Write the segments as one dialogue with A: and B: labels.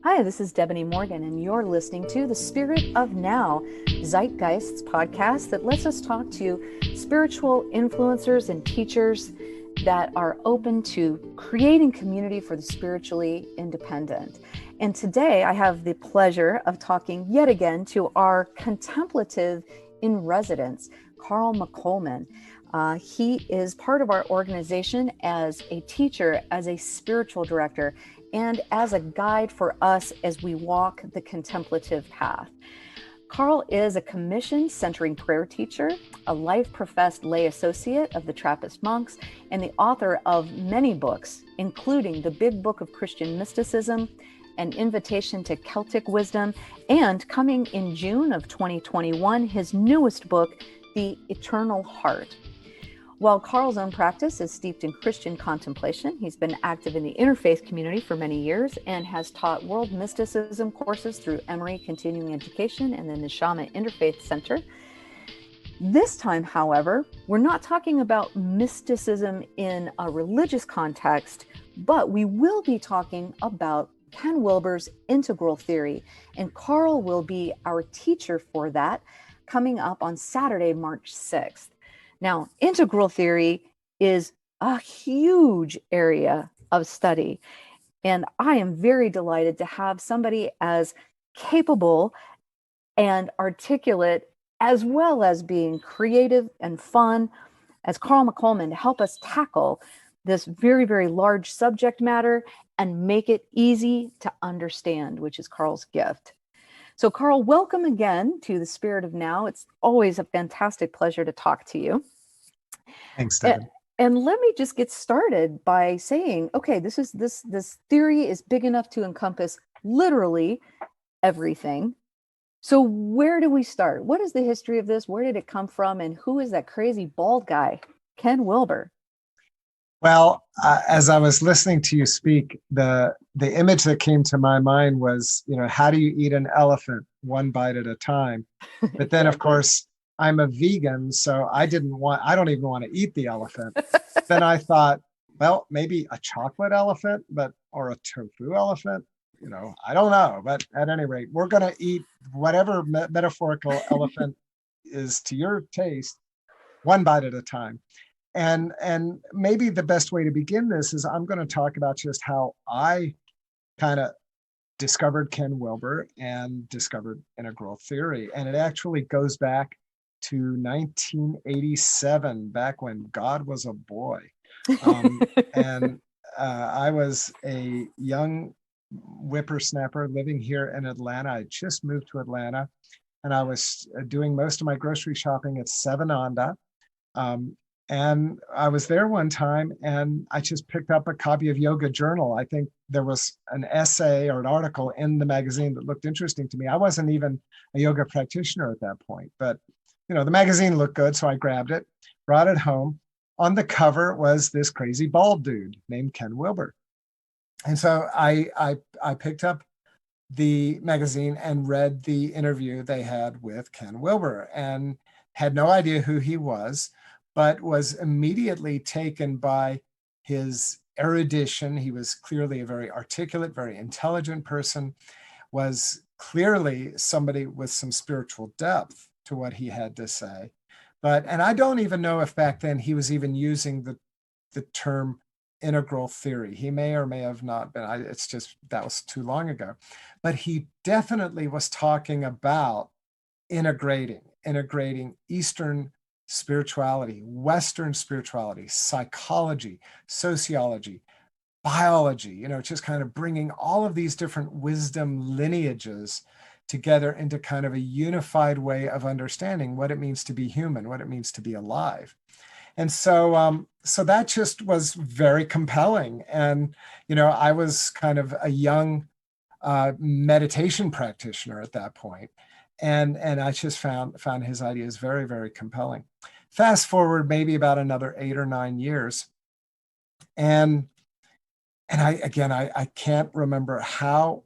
A: Hi, this is Debonee Morgan, and you're listening to The Spirit of Now, Zeitgeist's podcast that lets us talk to spiritual influencers and teachers that are open to creating community for the spiritually independent. And today I have the pleasure of talking yet again to our contemplative in residence, Carl McColman. He is part of our organization as a teacher, as a spiritual director, and as a guide for us as we walk the contemplative path. Carl is a commissioned centering prayer teacher, a life professed lay associate of the Trappist monks, and the author of many books, including The Big Book of Christian Mysticism, An Invitation to Celtic Wisdom, and coming in June of 2021, his newest book, The Eternal Heart. While Carl's own practice is steeped in Christian contemplation, he's been active in the interfaith community for many years and has taught world mysticism courses through Emory Continuing Education and the Neshama Interfaith Center. This time, however, we're not talking about mysticism in a religious context, but we will be talking about Ken Wilber's integral theory, and Carl will be our teacher for that coming up on Saturday, March 6th. Now, integral theory is a huge area of study, and I am very delighted to have somebody as capable and articulate, as well as being creative and fun, as Carl McColman to help us tackle this very, very large subject matter and make it easy to understand, which is Carl's gift. So, Carl, welcome again to the Spirit of Now. It's always a fantastic pleasure to talk to you.
B: Thanks,
A: And,
B: Devin.
A: and let me just get started by saying, okay, this theory is big enough to encompass literally everything. So, where do we start? What is the history of this? Where did it come from? And who is that crazy bald guy, Ken Wilber?
B: Well, as I was listening to you speak, the image that came to my mind was, how do you eat an elephant one bite at a time? But then, of course, I'm a vegan, so I don't even want to eat the elephant. Then I thought, well, maybe a chocolate elephant, or a tofu elephant. I don't know. But at any rate, we're going to eat whatever metaphorical elephant is to your taste, one bite at a time. And maybe the best way to begin this is I'm going to talk about just how I kind of discovered Ken Wilber and discovered integral theory. And it actually goes back to 1987, back when God was a boy. And I was a young whippersnapper living here in Atlanta. I just moved to Atlanta, and I was doing most of my grocery shopping at Seven Onda. And I was there one time and I just picked up a copy of Yoga Journal. I think there was an essay or an article in the magazine that looked interesting to me. I wasn't even a yoga practitioner at that point, but the magazine looked good. So I grabbed it, brought it home. On the cover was this crazy bald dude named Ken Wilber. And so I picked up the magazine and read the interview they had with Ken Wilber and had no idea who he was, but was immediately taken by his erudition. He was clearly a very articulate, very intelligent person, was clearly somebody with some spiritual depth to what he had to say. And I don't even know if back then he was even using the term integral theory. He may or may have not been. It's just, that was too long ago. But he definitely was talking about integrating Eastern spirituality, Western spirituality, psychology, sociology, biology, just kind of bringing all of these different wisdom lineages together into kind of a unified way of understanding what it means to be human, what it means to be alive. And so that just was very compelling. And, I was kind of a young meditation practitioner at that point. And I just found his ideas very, very compelling. Fast forward maybe about another 8 or 9 years. And I can't remember how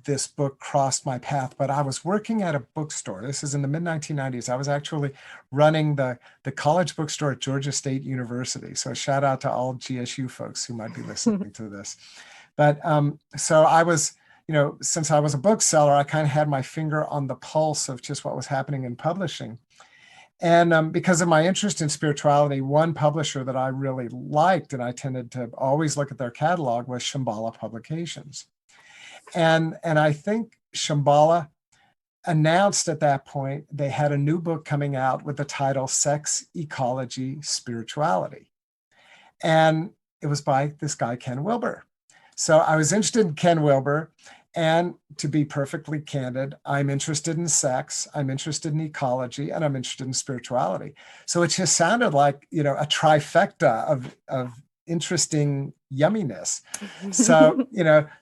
B: this book crossed my path, but I was working at a bookstore. This is in the mid-1990s. I was actually running the college bookstore at Georgia State University. So shout out to all GSU folks who might be listening to this. But so I was since I was a bookseller, I kind of had my finger on the pulse of just what was happening in publishing. And because of my interest in spirituality, one publisher that I really liked, and I tended to always look at their catalog, was Shambhala Publications. And I think Shambhala announced at that point they had a new book coming out with the title Sex, Ecology, Spirituality. And it was by this guy, Ken Wilber. So I was interested in Ken Wilber. And to be perfectly candid, I'm interested in sex, I'm interested in ecology, and I'm interested in spirituality. So it just sounded like, a trifecta of interesting yumminess. So,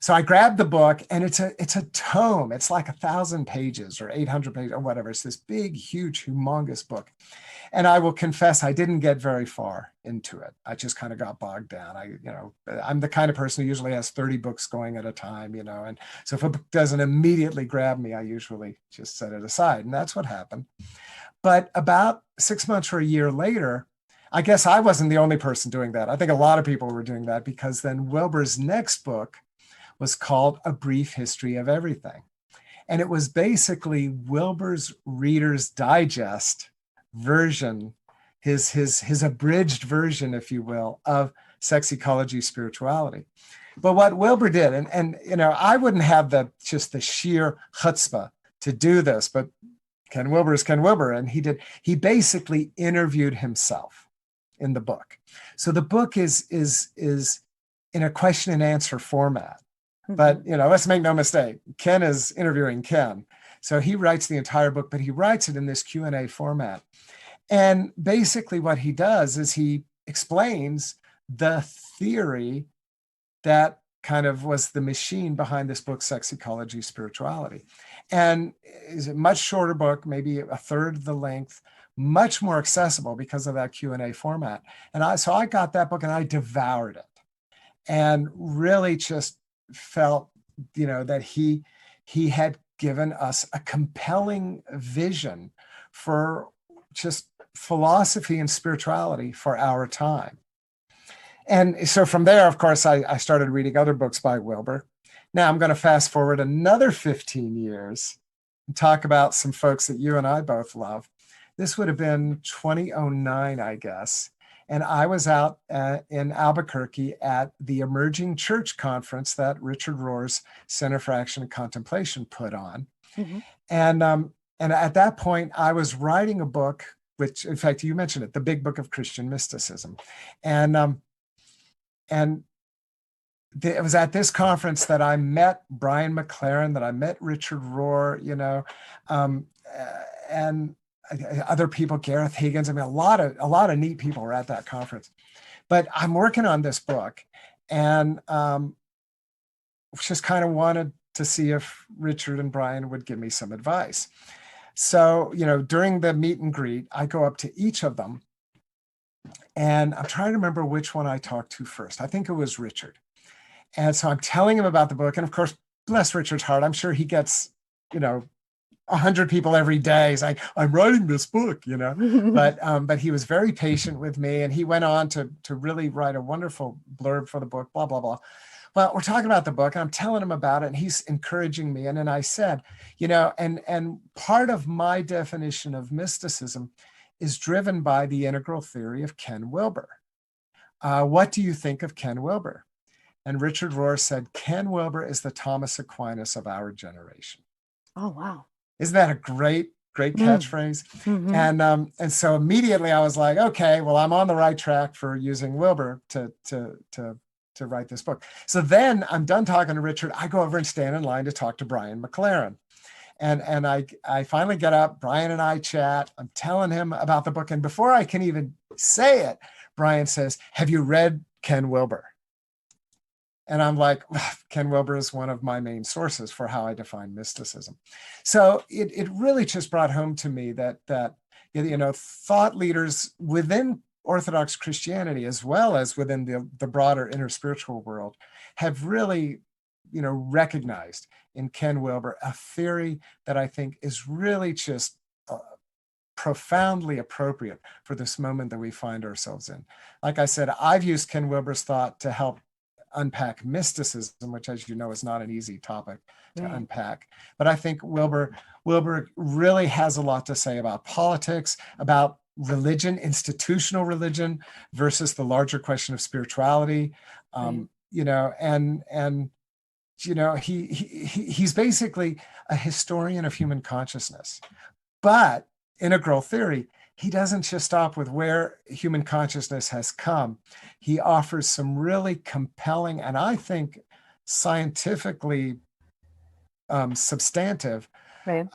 B: so I grabbed the book, and it's a tome. It's like 1,000 pages or 800 pages or whatever. It's this big, huge, humongous book. And I will confess, I didn't get very far into it. I just kind of got bogged down. I'm the kind of person who usually has 30 books going at a time, and so if a book doesn't immediately grab me, I usually just set it aside. And that's what happened. But about 6 months or a year later, I guess I wasn't the only person doing that. I think a lot of people were doing that, because then Wilber's next book was called A Brief History of Everything. And it was basically Wilber's Reader's Digest version, his abridged version, if you will, of sex, ecology, spirituality. But what Wilber did, and I wouldn't have the sheer chutzpah to do this, but Ken Wilber is Ken Wilber, and he basically interviewed himself in the book. So the book is in a question and answer format. Mm-hmm. But let's make no mistake, Ken is interviewing Ken. So he writes the entire book, but he writes it in this Q&A format. And basically what he does is he explains the theory that kind of was the machine behind this book, Sex, Ecology, Spirituality. And it's a much shorter book, maybe a third the length, much more accessible because of that Q&A format. And so I got that book and I devoured it, and really just felt, that he had given us a compelling vision for just philosophy and spirituality for our time. And so from there, of course, I started reading other books by Wilber. Now I'm going to fast forward another 15 years and talk about some folks that you and I both love. This would have been 2009, I guess. And I was out in Albuquerque at the Emerging Church Conference that Richard Rohr's Center for Action and Contemplation put on. Mm-hmm. And at that point, I was writing a book, which, in fact, you mentioned it, The Big Book of Christian Mysticism. And it was at this conference that I met Brian McLaren, that I met Richard Rohr, and other people, Gareth Higgins. I mean, a lot of neat people were at that conference. But I'm working on this book, and just kind of wanted to see if Richard and Brian would give me some advice. So, during the meet and greet, I go up to each of them, and I'm trying to remember which one I talked to first. I think it was Richard. And so I'm telling him about the book. And of course, bless Richard's heart, I'm sure he gets, 100 people every day. He's like, I'm writing this book, but he was very patient with me. And he went on to really write a wonderful blurb for the book, blah, blah, blah. Well, we're talking about the book, and I'm telling him about it, and he's encouraging me. And then I said, and part of my definition of mysticism is driven by the integral theory of Ken Wilber. What do you think of Ken Wilber? And Richard Rohr said, Ken Wilber is the Thomas Aquinas of our generation.
A: Oh, wow. Isn't
B: that a great catchphrase? Mm-hmm. And so immediately I was like, okay, well, I'm on the right track for using Wilber to write this book. So then I'm done talking to Richard. I go over and stand in line to talk to Brian McLaren. And I finally get up, Brian and I chat. I'm telling him about the book. And before I can even say it, Brian says, have you read Ken Wilber? And I'm like, Ken Wilber is one of my main sources for how I define mysticism. So it really just brought home to me that thought leaders within Orthodox Christianity, as well as within the broader inner spiritual world, have really, recognized in Ken Wilber a theory that I think is really just profoundly appropriate for this moment that we find ourselves in. Like I said, I've used Ken Wilber's thought to help unpack mysticism, which, as you know, is not an easy topic to
A: Right.
B: unpack. But I think Wilber really has a lot to say about politics, about religion, institutional religion, versus the larger question of spirituality.
A: Right.
B: And he's basically a historian of human consciousness. But integral theory, he doesn't just stop with where human consciousness has come. He offers some really compelling, and I think scientifically substantive
A: Right.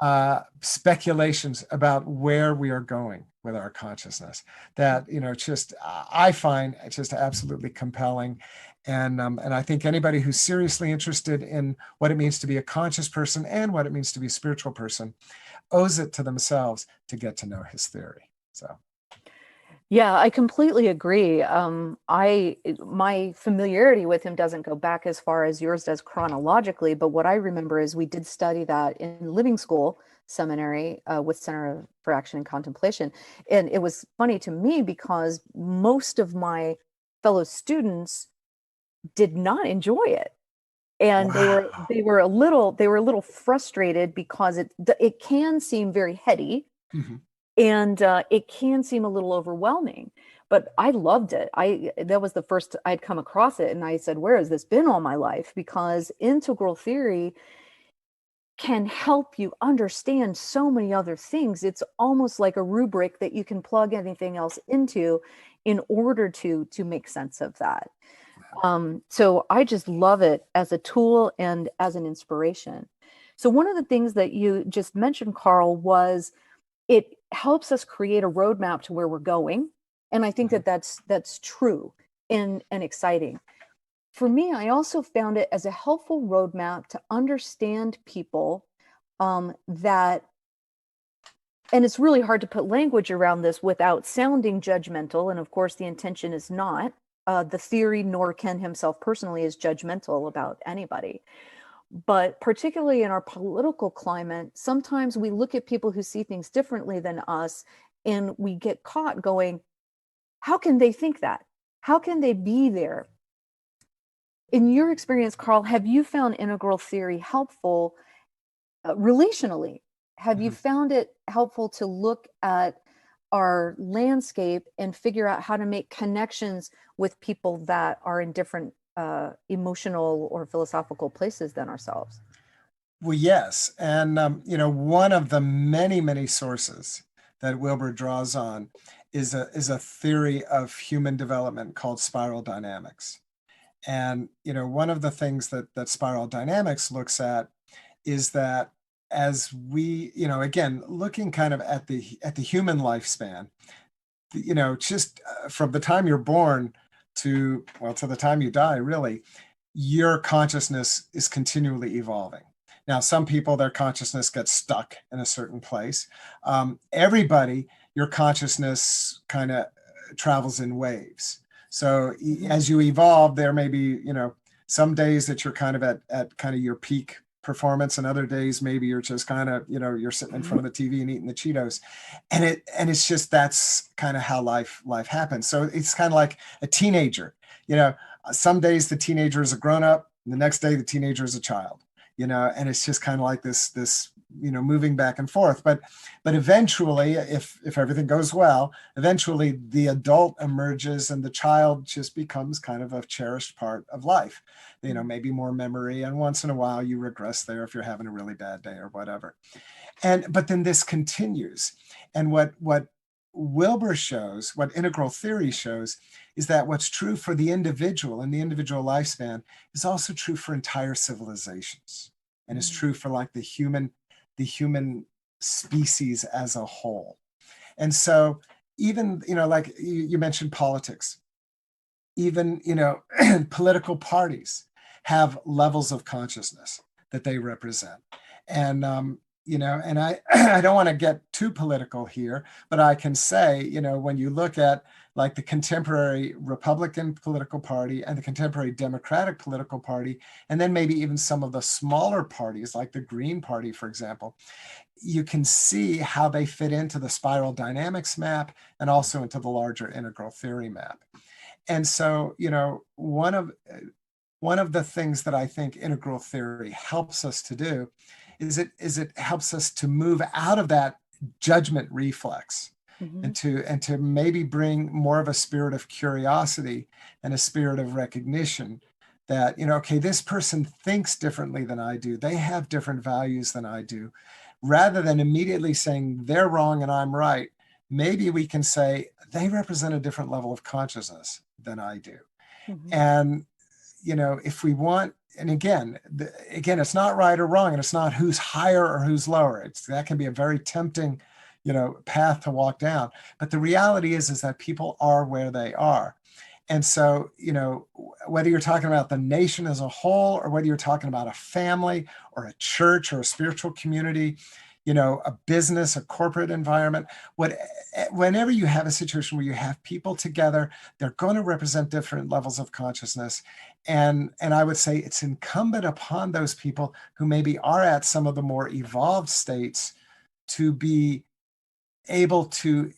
B: speculations about where we are going with our consciousness that just I find just absolutely compelling. And I think anybody who's seriously interested in what it means to be a conscious person and what it means to be a spiritual person owes it to themselves to get to know his theory. So
A: Yeah, I completely agree. My familiarity with him doesn't go back as far as yours does chronologically, but what I remember is we did study that in living school seminary with Center for Action and Contemplation, and it was funny to me because most of my fellow students did not enjoy it, and
B: wow.
A: they were a little frustrated because it can seem very heady,
B: Mhm.
A: and it can seem a little overwhelming, but I loved it. I That was the first I'd come across it, and I said, where has this been all my life? Because integral theory can help you understand so many other things. It's almost like a rubric that you can plug anything else into in order to make sense of that. So I just love it as a tool and as an inspiration. So one of the things that you just mentioned, Carl, was it helps us create a roadmap to where we're going. And I think
B: Mhm.
A: that that's true and exciting. For me, I also found it as a helpful roadmap to understand people that, and it's really hard to put language around this without sounding judgmental. And of course, the intention is not. The theory, nor Ken himself personally, is judgmental about anybody. But particularly in our political climate, sometimes we look at people who see things differently than us and we get caught going, how can they think that? How can they be there? In your experience, Carl, have you found integral theory helpful relationally? Have you
B: Mhm.
A: found it helpful to look at our landscape and figure out how to make connections with people that are in different emotional or philosophical places than ourselves?
B: Well, yes. And, one of the many, many sources that Wilber draws on is a theory of human development called spiral dynamics. And, one of the things that spiral dynamics looks at is that as we, again, looking kind of at the human lifespan, just from the time you're born to the time you die, really, your consciousness is continually evolving. Now, some people, their consciousness gets stuck in a certain place. Everybody, your consciousness kind of travels in waves. So
A: Mhm.
B: as you evolve, there may be, some days that you're kind of at kind of your peak performance, and other days maybe you're just kind of, you're sitting in front of the TV and eating the Cheetos. And it's just that's kind of how life happens. So it's kind of like a teenager. You know, some days the teenager is a grown up, and the next day the teenager is a child. And it's just kind of like this moving back and forth. But eventually, if everything goes well, eventually the adult emerges and the child just becomes kind of a cherished part of life. Maybe more memory, and once in a while you regress there if you're having a really bad day or whatever. But then this continues. And what Wilber shows, what integral theory shows, is that what's true for the individual and the individual lifespan is also true for entire civilizations, and is
A: Mhm.
B: true for like the human species as a whole. And so even, like you mentioned politics, even, political parties have levels of consciousness that they represent. And, and I, I don't want to get too political here, but I can say, when you look at like the contemporary Republican political party and the contemporary Democratic political party, and then maybe even some of the smaller parties like the Green Party, for example, you can see how they fit into the spiral dynamics map and also into the larger integral theory map. And so, one of one of the things that I think integral theory helps us to do is it helps us to move out of that judgment reflex,
A: Mm-hmm.
B: and to maybe bring more of a spirit of curiosity and a spirit of recognition that, okay, this person thinks differently than I do. They have different values than I do. Rather than immediately saying they're wrong and I'm right, maybe we can say they represent a different level of consciousness than I do.
A: Mm-hmm.
B: And, if we want, and again, it's not right or wrong, and it's not who's higher or who's lower. That can be a very tempting, path to walk down. But the reality is that people are where they are. And so, whether you're talking about the nation as a whole, or whether you're talking about a family or a church or a spiritual community, a business, a corporate environment, whenever you have a situation where you have people together, they're going to represent different levels of consciousness. And I would say it's incumbent upon those people who maybe are at some of the more evolved states to be able to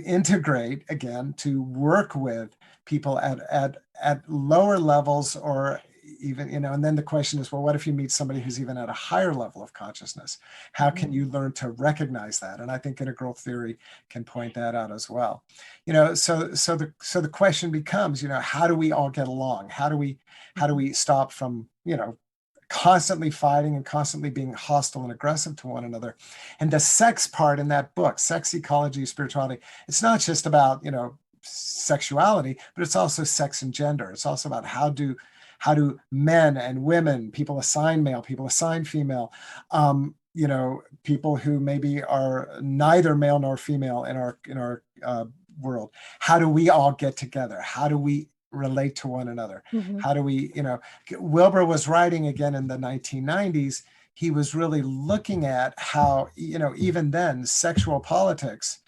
B: integrate, again, to work with people at lower levels, or even, and then the question is, well, what if you meet somebody who's even at a higher level of consciousness? How can you learn to recognize that? And I think integral theory can point that out as well. So the question becomes, how do we all get along? How do we stop from, constantly fighting and constantly being hostile and aggressive to one another? And the sex part in that book, Sex, Ecology, Spirituality, it's not just about, sexuality, but it's also sex and gender. It's also about how do men and women, people assigned male, people assigned female, people who maybe are neither male nor female in our world, how do we all get together? How do we relate to one another?
A: Mm-hmm.
B: How do we, Wilbur was writing again in the 1990s. He was really looking at how, even then, sexual politics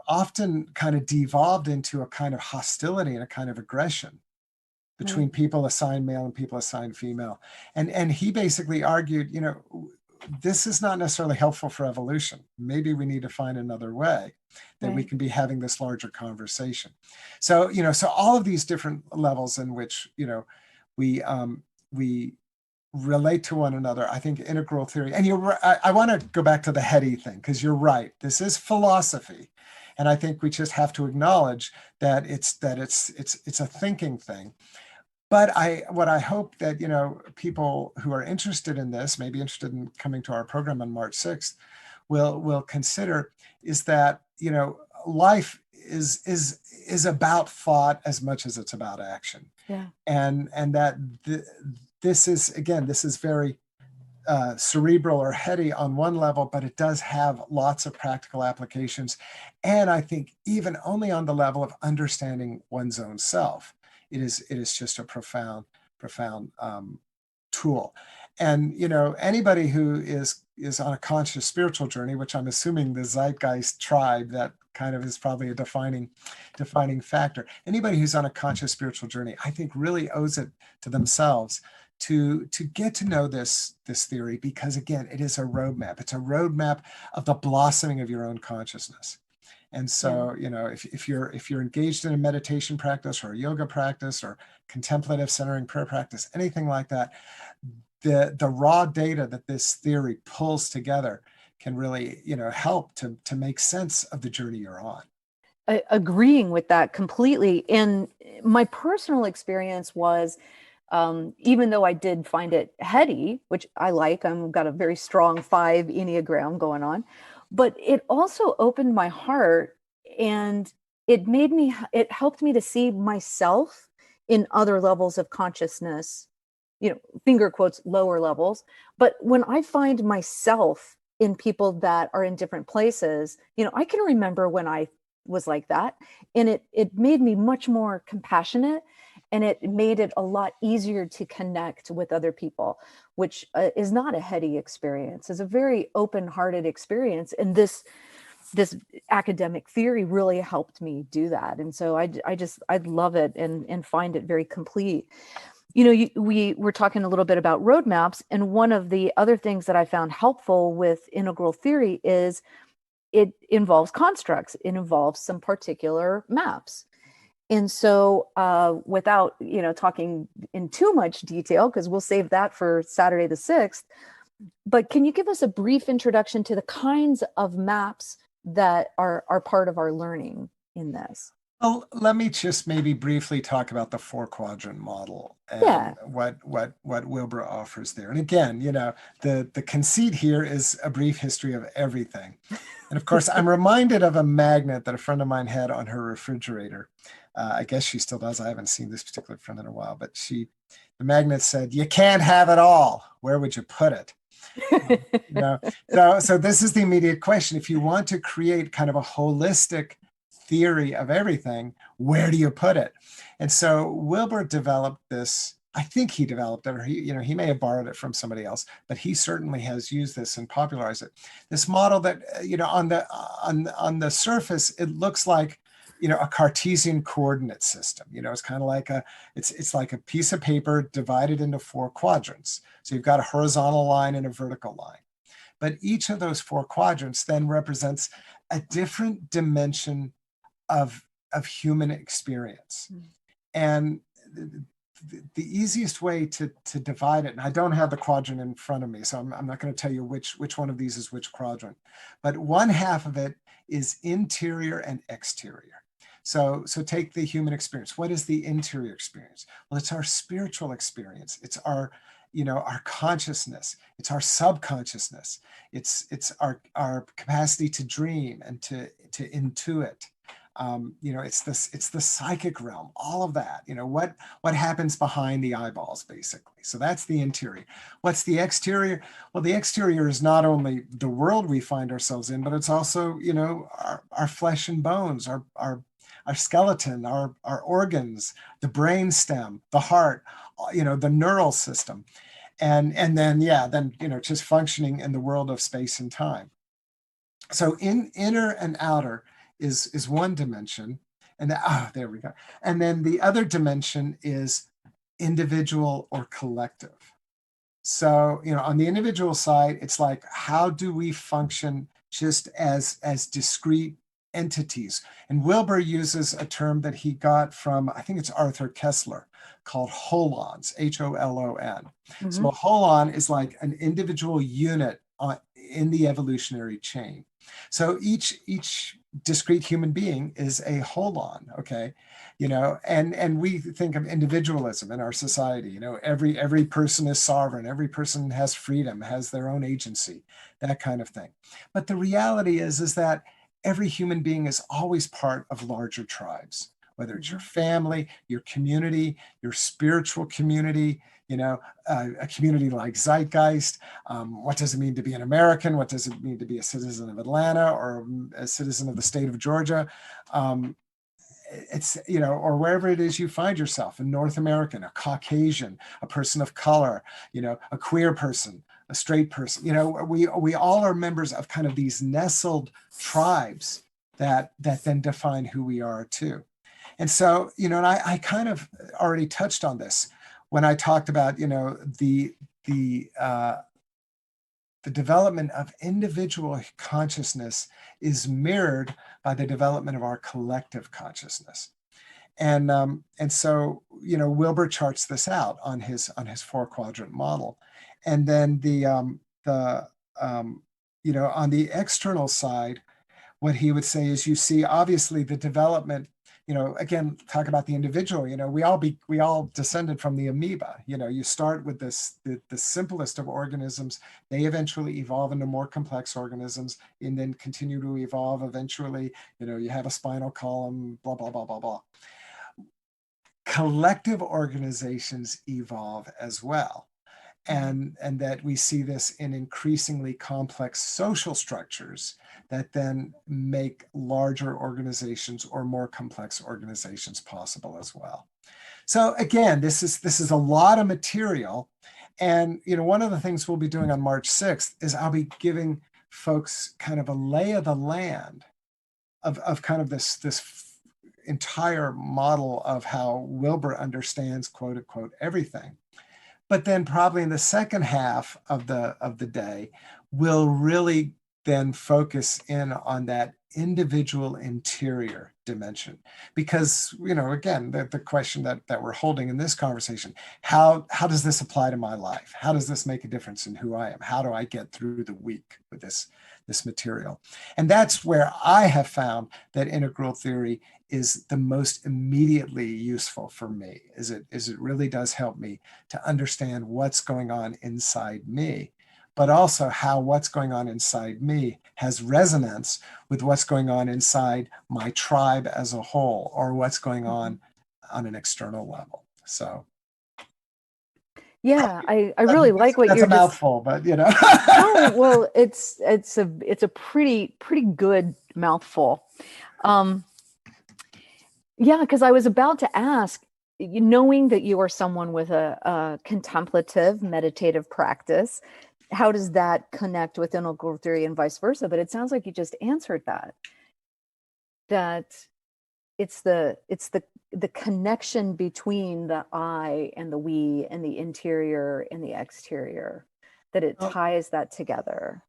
B: often kind of devolved into a kind of hostility and a kind of aggression between people assigned male and people assigned female. And he basically argued, this is not necessarily helpful for evolution. Maybe we need to find another way that we can be having this larger conversation. So, so all of these different levels in which, we relate to one another, I think integral theory, and I want to go back to the heady thing, because you're right. This is philosophy. And I think we just have to acknowledge that it's a thinking thing. But what I hope that, people who are interested in this, maybe interested in coming to our program on March 6th, will consider is that, life is about thought as much as it's about action.
A: Yeah.
B: And that this is very cerebral or heady on one level, but it does have lots of practical applications. And I think even only on the level of understanding one's own self, it is just a profound tool. And anybody who is on a conscious spiritual journey, which I'm assuming the Zeitgeist tribe, that kind of is probably a defining factor. Anybody who's on a conscious spiritual journey, I think, really owes it to themselves to get to know this theory, because again, it is a roadmap. It's a roadmap of the blossoming of your own consciousness. And so, if you're engaged in a meditation practice or a yoga practice or contemplative centering prayer practice, anything like that, the raw data that this theory pulls together can really, help to make sense of the journey you're on.
A: Agreeing with that completely. And my personal experience was, even though I did find it heady, which I like, I've got a very strong 5 Enneagram going on, but it also opened my heart, and it helped me to see myself in other levels of consciousness, finger quotes, lower levels. But when I find myself in people that are in different places, I can remember when I was like that, and it made me much more compassionate, and it made it a lot easier to connect with other people, which is not a heady experience. It's a very open-hearted experience, and this academic theory really helped me do that. And so I love it and find it very complete. We were talking a little bit about roadmaps, and one of the other things that I found helpful with integral theory is it involves constructs. It involves some particular maps. And so, without talking in too much detail, because we'll save that for Saturday the 6th, but can you give us a brief introduction to the kinds of maps that are part of our learning in this?
B: Well, let me just maybe briefly talk about the four quadrant model
A: Yeah.
B: and what Wilbur offers there. And again, the conceit here is a brief history of everything. And of course, I'm reminded of a magnet that a friend of mine had on her refrigerator. I guess she still does. I haven't seen this particular friend in a while, but the magnet said, "You can't have it all. Where would you put it?" So this is the immediate question. If you want to create kind of a holistic theory of everything, where do you put it? And so Wilbur developed this. I think he developed it, or he may have borrowed it from somebody else, but he certainly has used this and popularized it. This model that on the surface it looks like a Cartesian coordinate system. It's kind of like it's like a piece of paper divided into four quadrants. So you've got a horizontal line and a vertical line, but each of those four quadrants then represents a different dimension of human experience. And the easiest way to divide it, and I don't have the quadrant in front of me, so I'm not going to tell you which one of these is which quadrant, but one half of it is interior and exterior. So take the human experience. What is the interior experience? Well, it's our spiritual experience. It's our consciousness. It's our subconsciousness. It's our capacity to dream and to intuit. It's the psychic realm, all of that, what happens behind the eyeballs, basically. So that's the interior. What's the exterior? Well, the exterior is not only the world we find ourselves in, but it's also, our flesh and bones, our skeleton, our organs, the brain stem, the heart, the neural system. And then just functioning in the world of space and time. So inner and outer is one dimension, and there we go. And then the other dimension is individual or collective. So on the individual side, it's like, how do we function just as discrete entities? And Wilbur uses a term that he got from, I think it's Arthur Kessler, called holons, HOLON. Mm-hmm. So a holon is like an individual unit in the evolutionary chain. So each discrete human being is a holon, okay? And we think of individualism in our society. Every person is sovereign, every person has freedom, has their own agency, that kind of thing. But the reality is that every human being is always part of larger tribes, whether it's your family, your community, your spiritual community, a community like Zeitgeist. What does it mean to be an American? What does it mean to be a citizen of Atlanta or a citizen of the state of Georgia? It's, or wherever it is you find yourself, a North American, a Caucasian, a person of color, a queer person, a straight person. We all are members of kind of these nestled tribes that then define who we are too. And so, and I kind of already touched on this when I talked about, the development of individual consciousness is mirrored by the development of our collective consciousness. And so, Wilbur charts this out on his four quadrant model. And then on the external side, what he would say is, you see, obviously the development, again, talk about the individual, we all descended from the amoeba. You start with the simplest of organisms. They eventually evolve into more complex organisms and then continue to evolve. Eventually, you have a spinal column, blah, blah, blah, blah, blah. Collective organizations evolve as well. And that we see this in increasingly complex social structures that then make larger organizations or more complex organizations possible as well. So again, this is a lot of material. And one of the things we'll be doing on March 6th is I'll be giving folks kind of a lay of the land of kind of this entire model of how Wilbur understands, quote unquote, everything. But then probably in the second half of the day, we'll really then focus in on that individual interior dimension. Because, again, the question that we're holding in this conversation, how does this apply to my life? How does this make a difference in who I am? How do I get through the week with this material? And that's where I have found that integral theory is the most immediately useful for me, is it really does help me to understand what's going on inside me, but also how what's going on inside me has resonance with what's going on inside my tribe as a whole, or what's going on an external level. So
A: yeah, I really like what
B: that's
A: you're
B: a mouthful, but
A: No, well, it's a pretty good mouthful. Yeah, because I was about to ask, knowing that you are someone with a contemplative meditative practice, how does that connect with integral theory and vice versa? But it sounds like you just answered that it's the connection between the I and the we and the interior and the exterior, that it ties that together.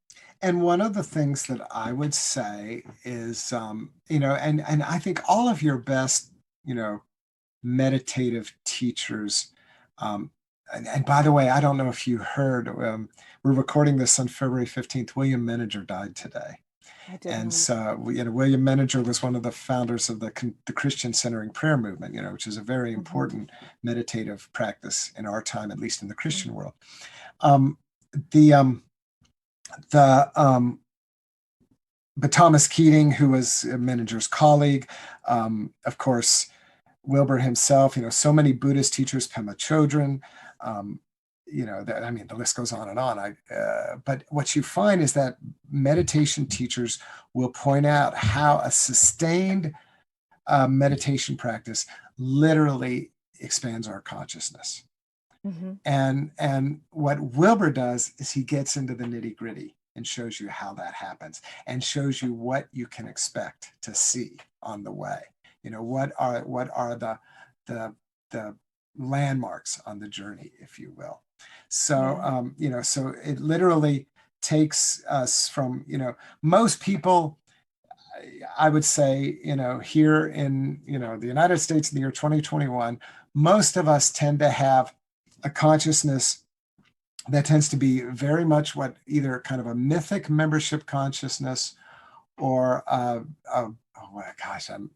B: And one of the things that I would say is, and I think all of your best, meditative teachers, and by the way, I don't know if you heard, we're recording this on February 15th. William Menninger died today. And so, William Menninger was one of the founders of the Christian centering prayer movement, which is a very important meditative practice in our time, at least in the Christian world. But Thomas Keating, who was Menninger's colleague, of course, Wilber himself, so many Buddhist teachers, Pema Chodron, the list goes on and on. But what you find is that meditation teachers will point out how a sustained meditation practice literally expands our consciousness. Mm-hmm. And what Wilber does is he gets into the nitty-gritty and shows you how that happens, and shows you what you can expect to see on the way. What are the landmarks on the journey, if you will. So so it literally takes us from, most people, I would say, here in the United States in the year 2021, most of us tend to have a consciousness that tends to be very much what either kind of a mythic membership consciousness, or oh my gosh, I'm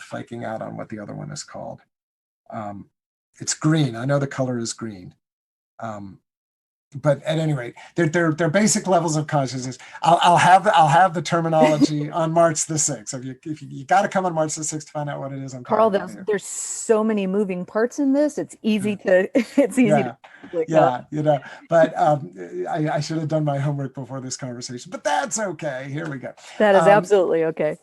B: flaking out on what the other one is called. It's green. I know the color is green. But at any rate, they're basic levels of consciousness. I'll have the terminology on March the 6th. If you got to come on March the 6th to find out what it is I'm
A: Carl,
B: talking about here.
A: There's so many moving parts in this. It's easy to
B: But I should have done my homework before this conversation. But that's okay. Here we go.
A: That is absolutely okay.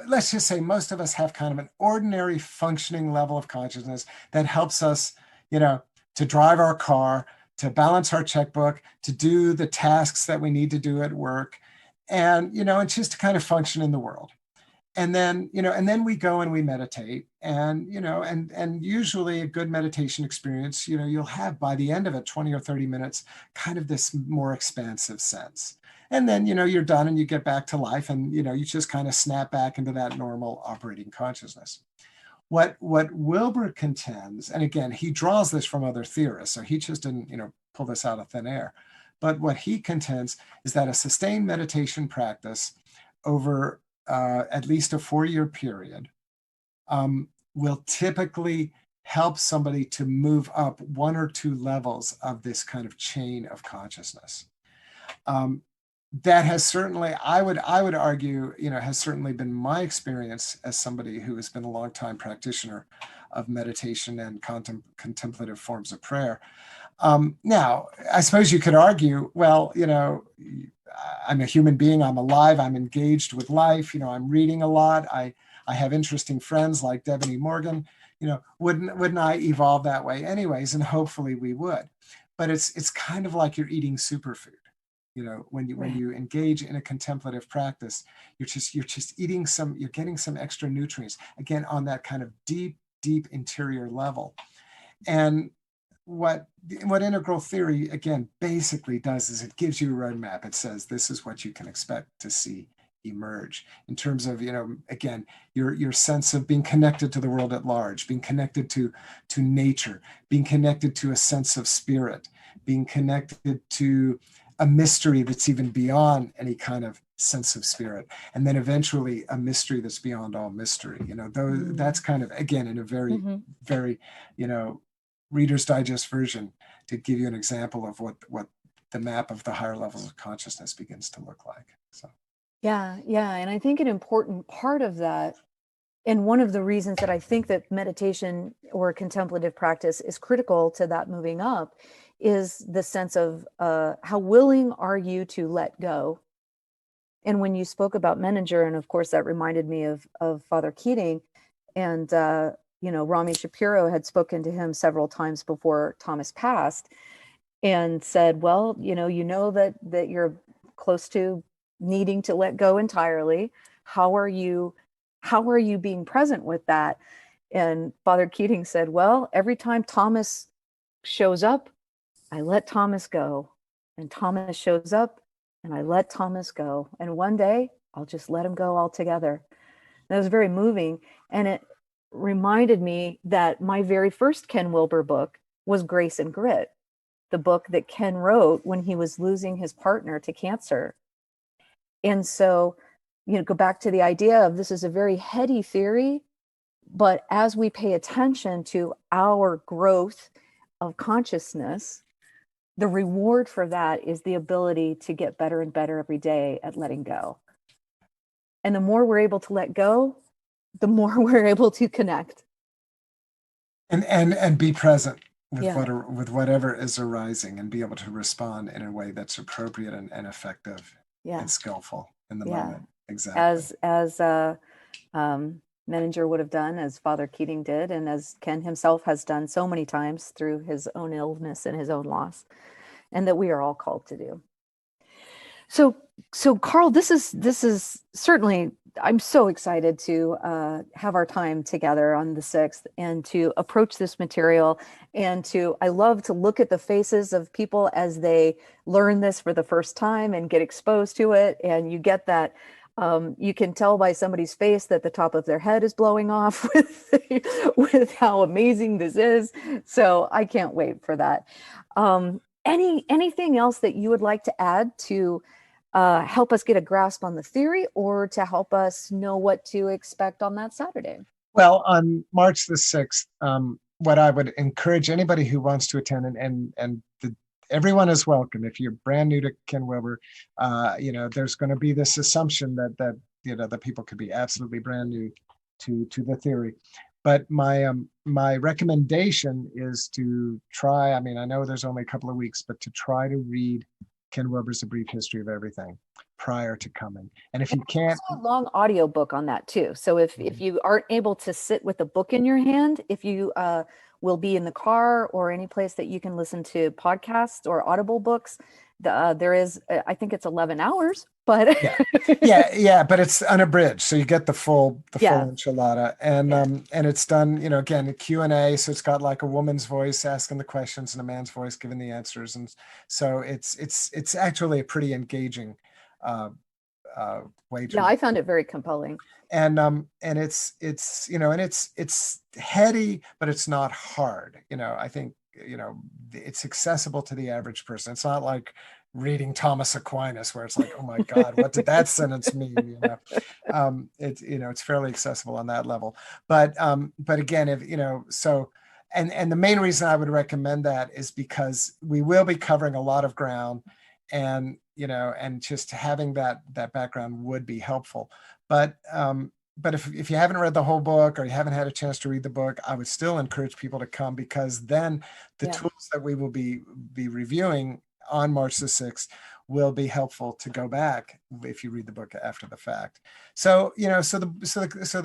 B: Let's just say most of us have kind of an ordinary functioning level of consciousness that helps us, to drive our car, to balance our checkbook, to do the tasks that we need to do at work, and, and just to kind of function in the world. And then, and then we go and we meditate, and, and usually a good meditation experience, you'll have by the end of it, 20 or 30 minutes, kind of this more expansive sense. And then, you're done and you get back to life, and, you just kind of snap back into that normal operating consciousness. What Wilber contends, and again, he draws this from other theorists, so he just didn't, pull this out of thin air. But what he contends is that a sustained meditation practice over at least a 4-year period will typically help somebody to move up 1 or 2 levels of this kind of chain of consciousness. That has certainly, I would argue, has certainly been my experience as somebody who has been a long time practitioner of meditation and contemplative forms of prayer. Now, I suppose you could argue, well, I'm a human being, I'm alive, I'm engaged with life, I'm reading a lot, I have interesting friends like Debonee Morgan, wouldn't I evolve that way anyways? And hopefully we would. But it's kind of like you're eating superfood. When you engage in a contemplative practice, you're just eating you're getting some extra nutrients, again, on that kind of deep interior level. And what integral theory, again, basically does is it gives you a roadmap. It says this is what you can expect to see emerge in terms of, again, your sense of being connected to the world at large, being connected to nature, being connected to a sense of spirit, being connected to a mystery that's even beyond any kind of sense of spirit, and then eventually a mystery that's beyond all mystery. That's kind of, again, in a very, very, Reader's Digest version, to give you an example of what the map of the higher levels of consciousness begins to look like. So.
A: Yeah. And I think an important part of that, and one of the reasons that I think that meditation or contemplative practice is critical to that moving up, is the sense of how willing are you to let go. And when you spoke about Menninger, and of course that reminded me of Father Keating, and Rami Shapiro had spoken to him several times before Thomas passed, and said, well, you know that you're close to needing to let go entirely. How are you being present with that? And Father Keating said, well, every time Thomas shows up, I let Thomas go. And Thomas shows up, and I let Thomas go. And one day I'll just let him go altogether. That was very moving. And it reminded me that my very first Ken Wilber book was Grace and Grit, the book that Ken wrote when he was losing his partner to cancer. And so, go back to the idea of this is a very heady theory, but as we pay attention to our growth of consciousness, the reward for that is the ability to get better and better every day at letting go. And the more we're able to let go, the more we're able to connect.
B: And be present with whatever is arising, and be able to respond in a way that's appropriate and effective and skillful in the moment. Exactly.
A: As Menninger would have done, as Father Keating did, and as Ken himself has done so many times through his own illness and his own loss, and that we are all called to do. So Carl, this is certainly, I'm so excited to have our time together on the 6th and to approach this material, and I love to look at the faces of people as they learn this for the first time and get exposed to it. And you get that, you can tell by somebody's face that the top of their head is blowing off with how amazing this is. So I can't wait for that. Anything else that you would like to add to help us get a grasp on the theory, or to help us know what to expect on that Saturday?
B: Well, on March the 6th, what I would encourage anybody who wants to attend, and everyone is welcome. If you're brand new to Ken Wilber, there's going to be this assumption that people could be absolutely brand new to the theory. But my recommendation is to try, I know there's only a couple of weeks, but to try to read Ken Wilber's A Brief History of Everything prior to coming. And if you can't,
A: also a long audio book on that too. So if you aren't able to sit with a book in your hand, if you will be in the car or any place that you can listen to podcasts or Audible books, there is, I think it's 11 hours, but
B: yeah, but it's unabridged, so you get the full enchilada, and it's done, again, a Q&A, so it's got like a woman's voice asking the questions and a man's voice giving the answers, and so it's actually a pretty engaging way to.
A: Yeah, I found it very compelling.
B: And it's heady, but it's not hard. I think it's accessible to the average person. It's not like reading Thomas Aquinas, where it's like, oh my God, what did that sentence mean? It's fairly accessible on that level. But again, if and the main reason I would recommend that is because we will be covering a lot of ground, and just having that background would be helpful. But if you haven't read the whole book, or you haven't had a chance to read the book, I would still encourage people to come, because then the tools that we will be reviewing on March the 6th will be helpful to go back if you read the book after the fact. So,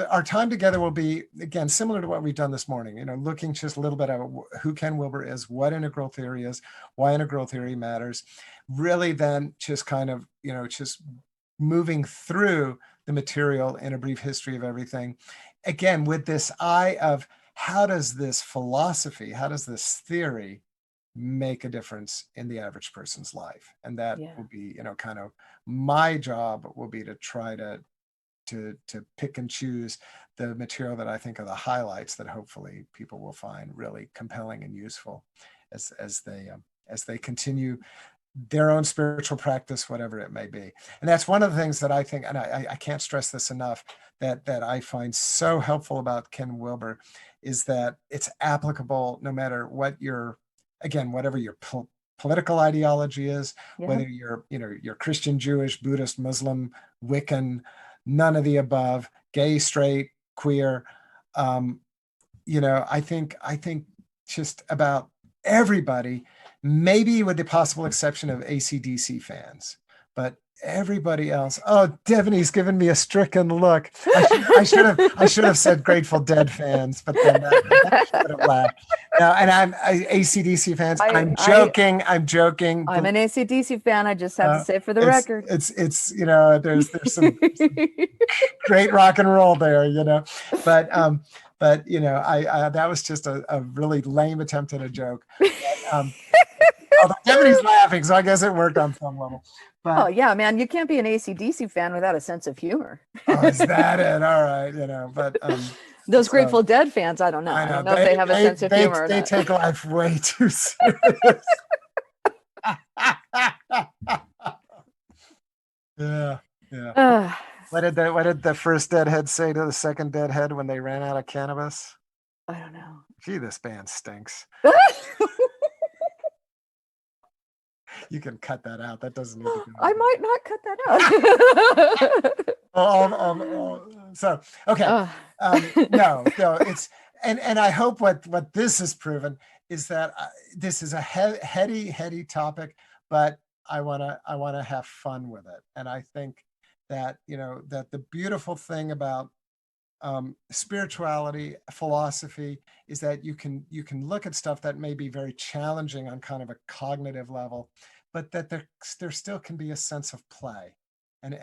B: our time together will be, again, similar to what we've done this morning, looking just a little bit at who Ken Wilber is, what integral theory is, why integral theory matters, really then just kind of, just moving through the material in A Brief History of Everything, again, with this eye of how does this philosophy, how does this theory make a difference in the average person's life. And that
A: Yeah.
B: will be, kind of my job will be to try to pick and choose the material that I think are the highlights that hopefully people will find really compelling and useful as they continue their own spiritual practice, whatever it may be. And that's one of the things that I think, and I can't stress this enough, that I find so helpful about Ken Wilber, is that it's applicable no matter what whatever your political ideology is, whether you're Christian, Jewish, Buddhist, Muslim, Wiccan, none of the above, gay, straight, queer. I think just about everybody, maybe with the possible exception of AC/DC fans, but everybody else. Oh, Debonee's given me a stricken look. I should have said Grateful Dead fans, but then that should have laughed. No, and I'm AC/DC fans. I'm joking. I'm
A: an AC/DC fan. I just have to say for the record,
B: it's there's some great rock and roll there, but I that was just a really lame attempt at a joke. Although Debonee's laughing, so I guess it worked on some level. But,
A: oh yeah, man, you can't be an AC/DC fan without a sense of humor.
B: Oh, is that it? All right, but
A: those Grateful Dead fans, I don't know. I don't know if they have a sense of humor.
B: They take life way too serious. Yeah. What did the first Deadhead say to the second Deadhead when they ran out of cannabis?
A: I don't know.
B: Gee, this band stinks. You can cut that out. That doesn't need to go.
A: I might not cut that
B: out. So okay. No, it's and I hope what this has proven is that this is a heady topic, but I wanna have fun with it, and I think that that the beautiful thing about spirituality, philosophy, is that you can look at stuff that may be very challenging on kind of a cognitive level, but that there still can be a sense of play and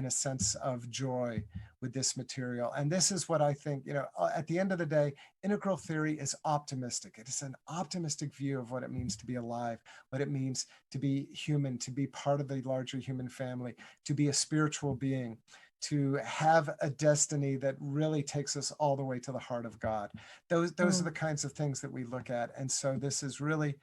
B: a sense of joy with this material. And this is what I think, at the end of the day, integral theory is optimistic. It is an optimistic view of what it means to be alive, what it means to be human, to be part of the larger human family, to be a spiritual being, to have a destiny that really takes us all the way to the heart of God. Those are the kinds of things that we look at. And so this is really,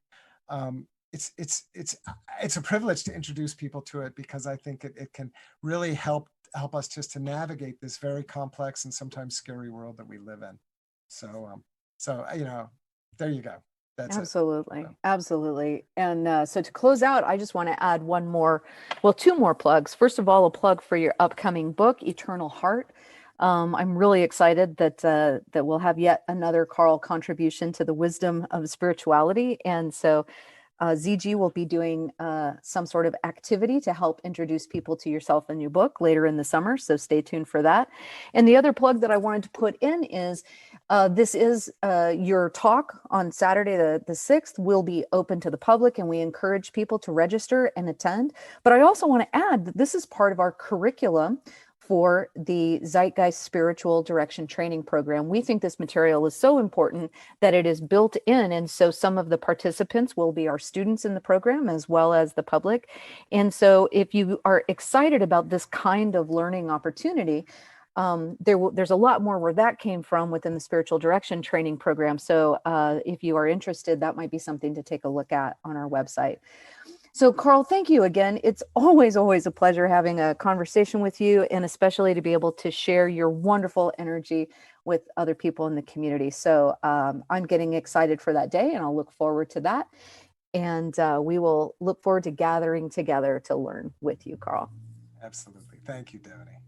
B: it's a privilege to introduce people to it, because I think it can really help us just to navigate this very complex and sometimes scary world that we live in. So there you go. That's
A: absolutely it. Absolutely. And so to close out, I just want to add two more plugs. First of all, a plug for your upcoming book, Eternal Heart. I'm really excited that we'll have yet another Carl contribution to the wisdom of spirituality. And so ZG will be doing some sort of activity to help introduce people to yourself and your book later in the summer. So stay tuned for that. And the other plug that I wanted to put in is this is your talk on Saturday, the 6th, will be open to the public, and we encourage people to register and attend. But I also want to add that this is part of our curriculum for the Zeitgeist Spiritual Direction Training Program. We think this material is so important that it is built in. And so some of the participants will be our students in the program as well as the public. And so if you are excited about this kind of learning opportunity, there's a lot more where that came from within the Spiritual Direction Training Program. So if you are interested, that might be something to take a look at on our website. So Carl, thank you again. It's always a pleasure having a conversation with you, and especially to be able to share your wonderful energy with other people in the community. So I'm getting excited for that day, and I'll look forward to that. And we will look forward to gathering together to learn with you, Carl.
B: Absolutely. Thank you, Debonee.